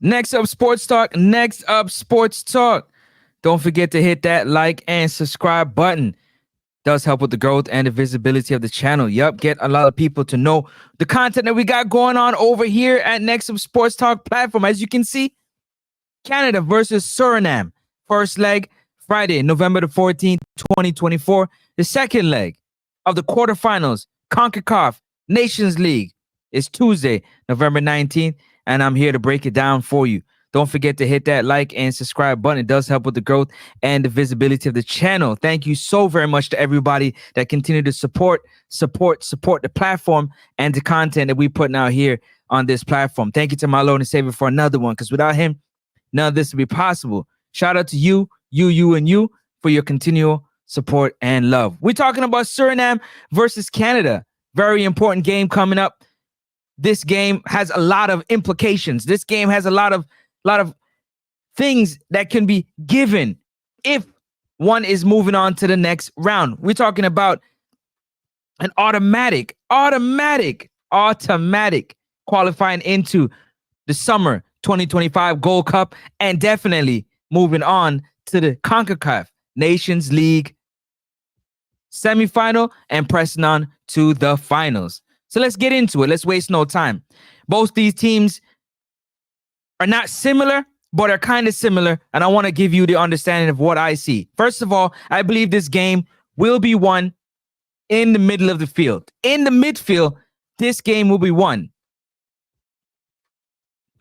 Next up, Sports Talk. Next up, Sports Talk. Don't forget to hit that like and subscribe button. Does help with the growth and the visibility of the channel. Yup, get a lot of people to know the content that we got going on over here at Next Up Sports Talk platform. As you can see, Canada versus Suriname. First leg, Friday, November the 14th, 2024. The second leg of the quarterfinals, CONCACAF Nations League, is Tuesday, November 19th. And I'm here to break it down for you. Don't forget to hit that like and subscribe button. It does help with the growth and the visibility of the channel. Thank you so very much to everybody that continue to support the platform and the content that we putting out here on this platform. Thank you to my Lord and Savior for another one, because without him, none of this would be possible. Shout out to you for your continual support and love. We're talking about Suriname versus Canada. Very important game coming up. This game has a lot of implications. This game has a lot of things that can be given if one is moving on to the next round. We're talking about an automatic qualifying into the summer 2025 Gold Cup, and definitely moving on to the CONCACAF Nations League semifinal and pressing on to the finals. So let's get into it. Let's waste no time. Both these teams are not similar, but are kind of similar. And I want to give you the understanding of what I see. First of all, I believe this game will be won in the middle of the field. In the midfield, this game will be won.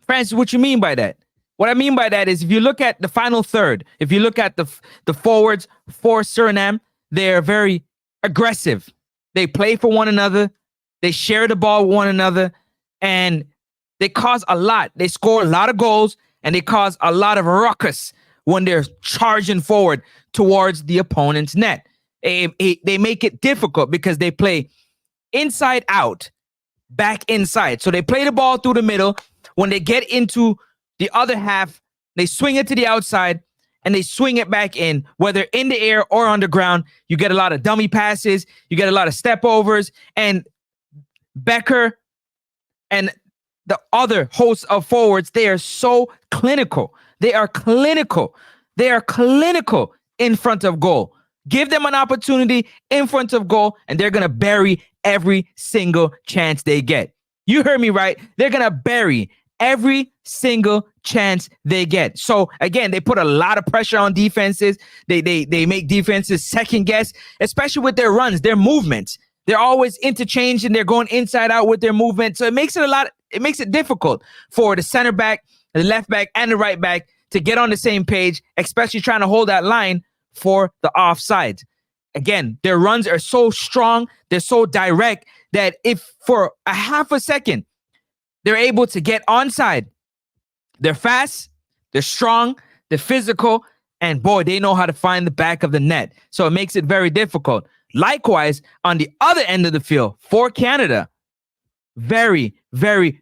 Francis, what you mean by that? What I mean by that is if you look at the final third, if you look at the forwards for Suriname, they're very aggressive. They play for one another. They share the ball with one another, and they cause a lot. They score a lot of goals, and they cause a lot of ruckus when they're charging forward towards the opponent's net. They make it difficult because they play inside out, back inside. So they play the ball through the middle. When they get into the other half, they swing it to the outside, and they swing it back in, whether in the air or on the ground. You get a lot of dummy passes. You get a lot of step overs, and Becker and the other hosts of forwards, they are so clinical. They are clinical. They are clinical in front of goal. Give them an opportunity in front of goal, and they're going to bury every single chance they get. You heard me right. They're going to bury every single chance they get. So again, they put a lot of pressure on defenses. They make defenses second guess, especially with their runs, their movements. They're always interchanging. They're going inside out with their movement. So it makes it difficult for the center back, the left back, and the right back to get on the same page, especially trying to hold that line for the offside. Again, their runs are so strong. They're so direct that if for a half a second, they're able to get onside, they're fast, they're strong, they're physical, and boy, they know how to find the back of the net. So it makes it very difficult. Likewise, on the other end of the field for Canada, very, very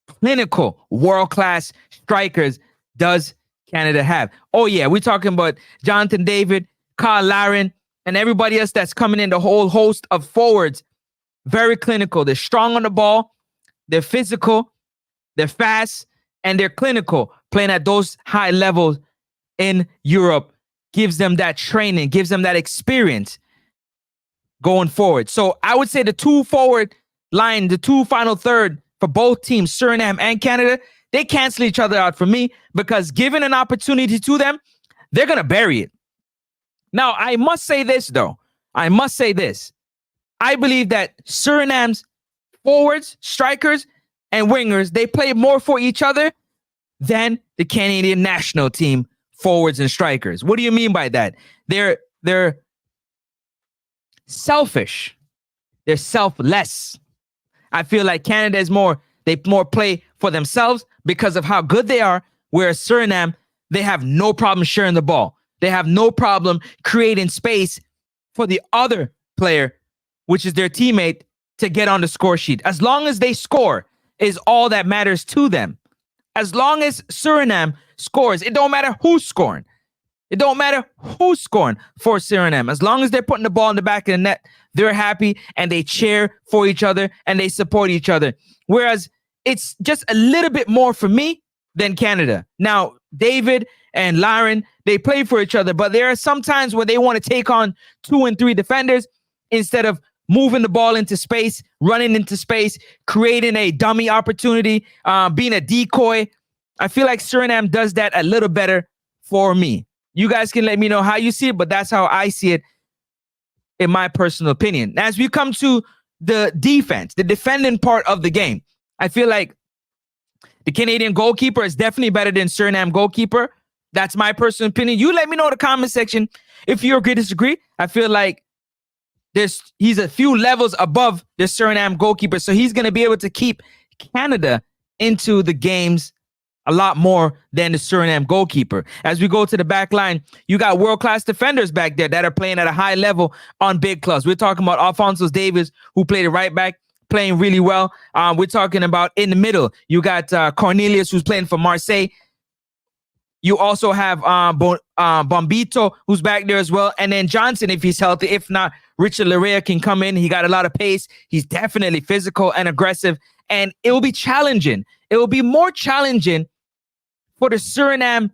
clinical, world-class strikers does Canada have. Oh, yeah, we're talking about Jonathan David, Kyle Larin, and everybody else that's coming in, the whole host of forwards. Very clinical. They're strong on the ball. They're physical. They're fast. And they're clinical. Playing at those high levels in Europe gives them that training, gives them that experience going forward. So I would say the two forward line, the two final third for both teams, Suriname and Canada, they cancel each other out for me, because given an opportunity to them, they're going to bury it. Now, I must say this, though. I believe that Suriname's forwards, strikers, and wingers, they play more for each other than the Canadian national team forwards and strikers. What do you mean by that? They're selfish. They're selfless. I feel like Canada is they more play for themselves because of how good they are, whereas Suriname, they have no problem sharing the ball. They have no problem creating space for the other player, which is their teammate, to get on the score sheet. As long as they score is all that matters to them. As long as Suriname scores, it don't matter who's scoring. It don't matter who's scoring for Suriname. As long as they're putting the ball in the back of the net, they're happy and they cheer for each other and they support each other. Whereas it's just a little bit more for me than Canada. Now, David and Lauren, they play for each other, but there are some times where they want to take on 2 and 3 defenders instead of moving the ball into space, running into space, creating a dummy opportunity, being a decoy. I feel like Suriname does that a little better for me. You guys can let me know how you see it, but that's how I see it in my personal opinion. As we come to the defense, the defending part of the game, I feel like the Canadian goalkeeper is definitely better than Suriname goalkeeper. That's my personal opinion. You let me know in the comment section if you agree or disagree. I feel like he's a few levels above the Suriname goalkeeper, so he's going to be able to keep Canada into the games a lot more than the Suriname goalkeeper. As we go to the back line, you got world-class defenders back there that are playing at a high level on big clubs. We're talking about Alphonso Davies, who played a right back, playing really well. We're talking about in the middle, you got Cornelius, who's playing for Marseille. You also have Bombito, who's back there as well. And then Johnson, if he's healthy. If not, Richard Larea can come in. He got a lot of pace. He's definitely physical and aggressive. And it will be challenging. It will be more challenging for the Suriname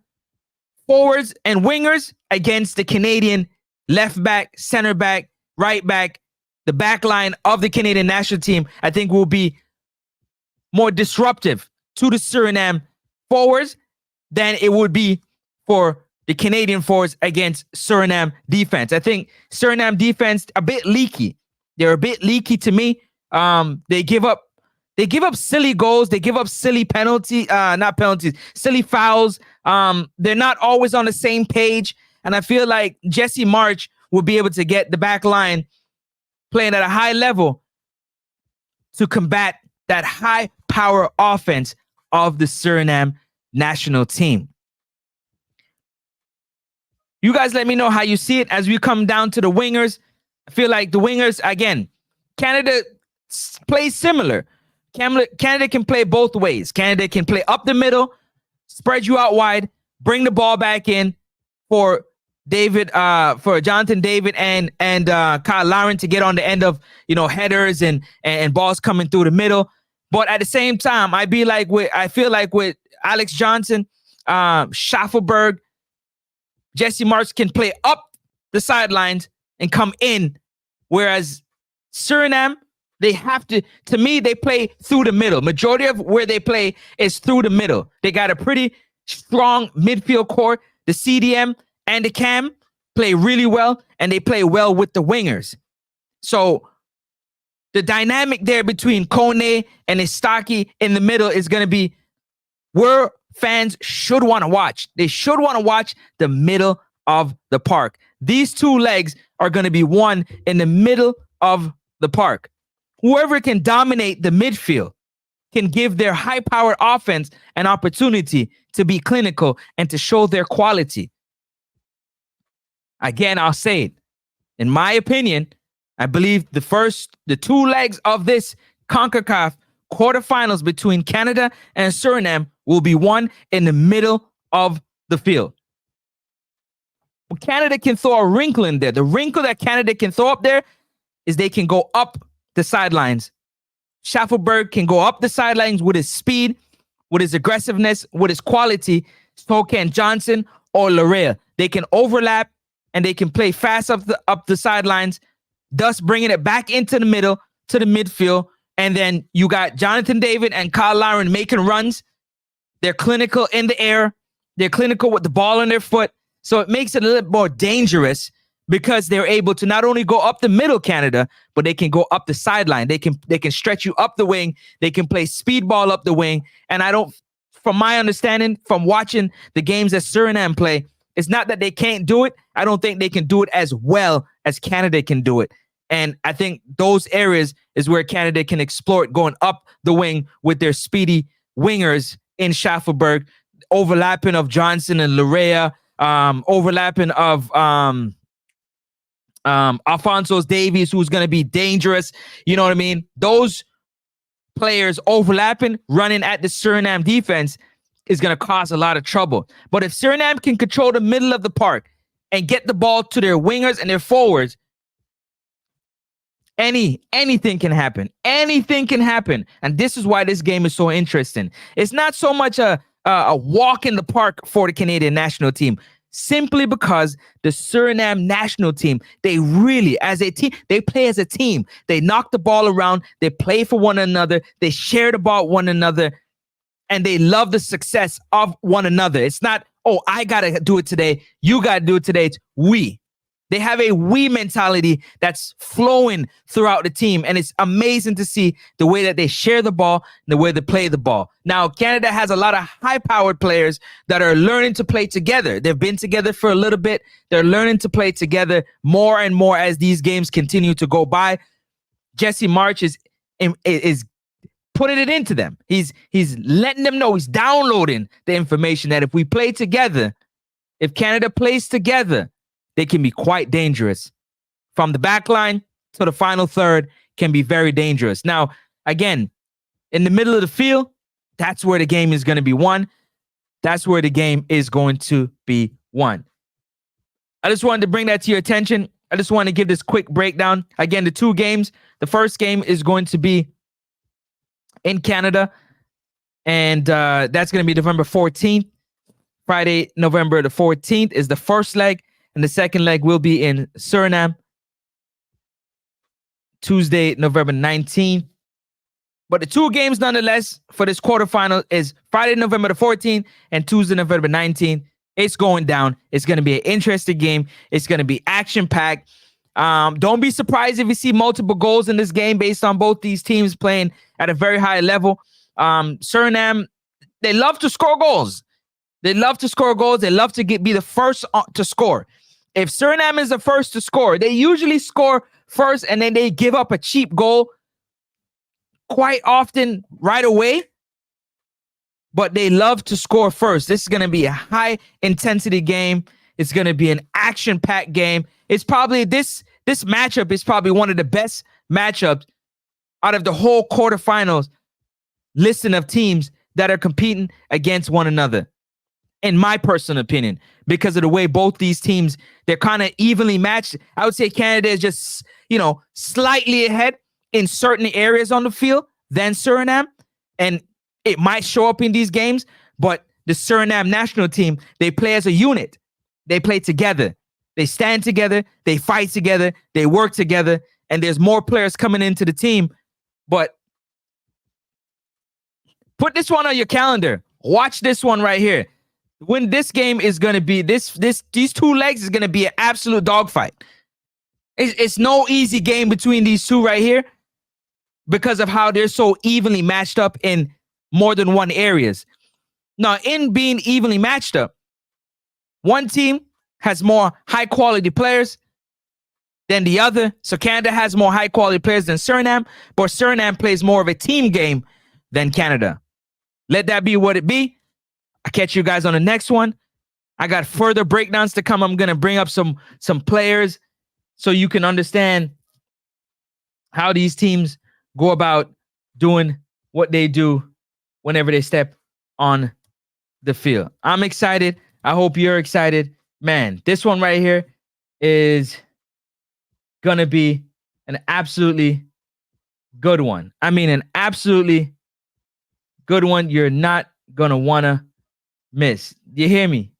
forwards and wingers against the Canadian left back, center back, right back. The back line of the Canadian national team, I think, will be more disruptive to the Suriname forwards than it would be for the Canadian forwards against Suriname defense. I think Suriname defense a bit leaky. They're a bit leaky to me. They give up silly goals. They give up silly silly fouls. They're not always on the same page. And I feel like Jesse March will be able to get the back line playing at a high level to combat that high power offense of the Suriname national team. You guys let me know how you see it as we come down to the wingers. I feel like the wingers, again, Canada plays similar. Canada can play both ways. Canada can play up the middle, spread you out wide, bring the ball back in for Jonathan David and Kyle Lauren to get on the end of, headers and balls coming through the middle. But at the same time, I feel like with Alex Johnson, Schaffelberg, Jesse March can play up the sidelines and come in, whereas Suriname, they have to me, they play through the middle. Majority of where they play is through the middle. They got a pretty strong midfield core. The CDM and the Cam play really well, and they play well with the wingers. So the dynamic there between Kone and Istaki in the middle is going to be where fans should want to watch. They should want to watch the middle of the park. These two legs are going to be won in the middle of the park. Whoever can dominate the midfield can give their high-powered offense an opportunity to be clinical and to show their quality. Again, I'll say it. In my opinion, I believe the two legs of this CONCACAF quarterfinals between Canada and Suriname will be won in the middle of the field. Well, Canada can throw a wrinkle in there. The wrinkle that Canada can throw up there is they can go up the sidelines. Schaffelberg can go up the sidelines with his speed, with his aggressiveness, with his quality. So can Johnson or Larea. They can overlap and they can play fast up the sidelines, thus bringing it back into the middle to the midfield. And then you got Jonathan David and Kyle Lauren making runs. They're clinical in the air. They're clinical with the ball on their foot. So it makes it a little more dangerous because they're able to not only go up the middle, Canada, but they can go up the sideline. They can stretch you up the wing. They can play speed ball up the wing. And from my understanding, from watching the games that Suriname play, it's not that they can't do it. I don't think they can do it as well as Canada can do it. And I think those areas is where Canada can exploit going up the wing with their speedy wingers in Schaffelberg, overlapping of Johnson and Larea, overlapping of Alphonso Davies, who's going to be dangerous. You know what I mean? Those players overlapping, running at the Suriname defense is going to cause a lot of trouble. But if Suriname can control the middle of the park and get the ball to their wingers and their forwards, anything can happen. Anything can happen. And this is why this game is so interesting. It's not so much a a walk in the park for the Canadian national team, simply because the Suriname national team, they really, as a team, they play as a team. They knock the ball around, they play for one another, they share the ball with one another, and they love the success of one another. It's not, oh, I got to do it today, you got to do it today. It's we. They have a we mentality that's flowing throughout the team, and it's amazing to see the way that they share the ball and the way they play the ball. Now, Canada has a lot of high-powered players that are learning to play together. They've been together for a little bit. They're learning to play together more and more as these games continue to go by. Jesse March is putting it into them. He's letting them know, he's downloading the information that if we play together, if Canada plays together, they can be quite dangerous. From the back line to the final third can be very dangerous. Now, again, in the middle of the field, that's where the game is going to be won. That's where the game is going to be won. I just wanted to bring that to your attention. I just want to give this quick breakdown. Again, the two games. The first game is going to be in Canada, and that's going to be November 14th. Friday, November the 14th is the first leg. And the second leg will be in Suriname, Tuesday, November 19th. But the two games, nonetheless, for this quarterfinal is Friday, November the 14th and Tuesday, November 19th. It's going down. It's going to be an interesting game. It's going to be action-packed. Don't be surprised if you see multiple goals in this game based on both these teams playing at a very high level. Suriname, they love to score goals. They love to score goals. They love to be the first to score. If Suriname is the first to score, they usually score first and then they give up a cheap goal quite often right away. But they love to score first. This is going to be a high-intensity game. It's going to be an action-packed game. It's probably this matchup is probably one of the best matchups out of the whole quarterfinals listing of teams that are competing against one another, in my personal opinion, because of the way both these teams, they're kind of evenly matched. I would say Canada is just, slightly ahead in certain areas on the field than Suriname. And it might show up in these games, but the Suriname national team, they play as a unit. They play together. They stand together. They fight together. They work together. And there's more players coming into the team. But put this one on your calendar. Watch this one right here. When this game is going to be, these two legs is going to be an absolute dogfight. It's no easy game between these two right here because of how they're so evenly matched up in more than one areas. Now, in being evenly matched up, one team has more high-quality players than the other. So Canada has more high-quality players than Suriname, but Suriname plays more of a team game than Canada. Let that be what it be. I'll catch you guys on the next one. I got further breakdowns to come. I'm going to bring up some players so you can understand how these teams go about doing what they do whenever they step on the field. I'm excited. I hope you're excited. Man, this one right here is going to be an absolutely good one. I mean, an absolutely good one. You're not going to want to miss. You hear me?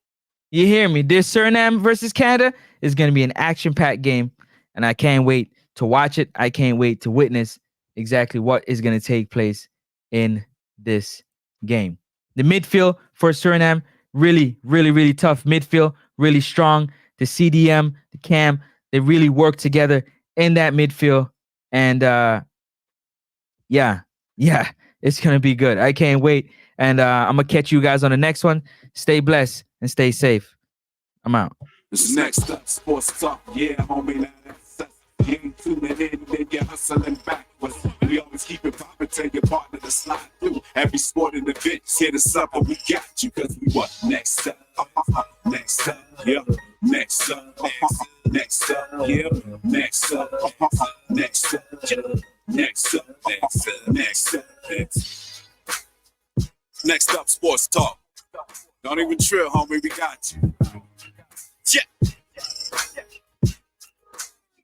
You hear me? This Suriname versus Canada is going to be an action-packed game, and I can't wait to watch it. I can't wait to witness exactly what is going to take place in this game. The midfield for Suriname, really, really, really tough midfield, really strong. The CDM, the CAM, they really work together in that midfield, and yeah, it's going to be good. I can't wait. And I'm going to catch you guys on the next one. Stay blessed and stay safe. I'm out. This is Next Up Sports Talk. Yeah, homie, that's us. You ain't tuning in, then you're hustling backwards. We always keep it poppin', tell your partner to slide through. Every sporting event, hit us up and we got you. Cause we what? Next up. Next up. Yeah. Next up. Next up. Yeah. Next up. Next up. Next up. Next up. Next Up Sports Talk. Don't even trill, homie, we got you.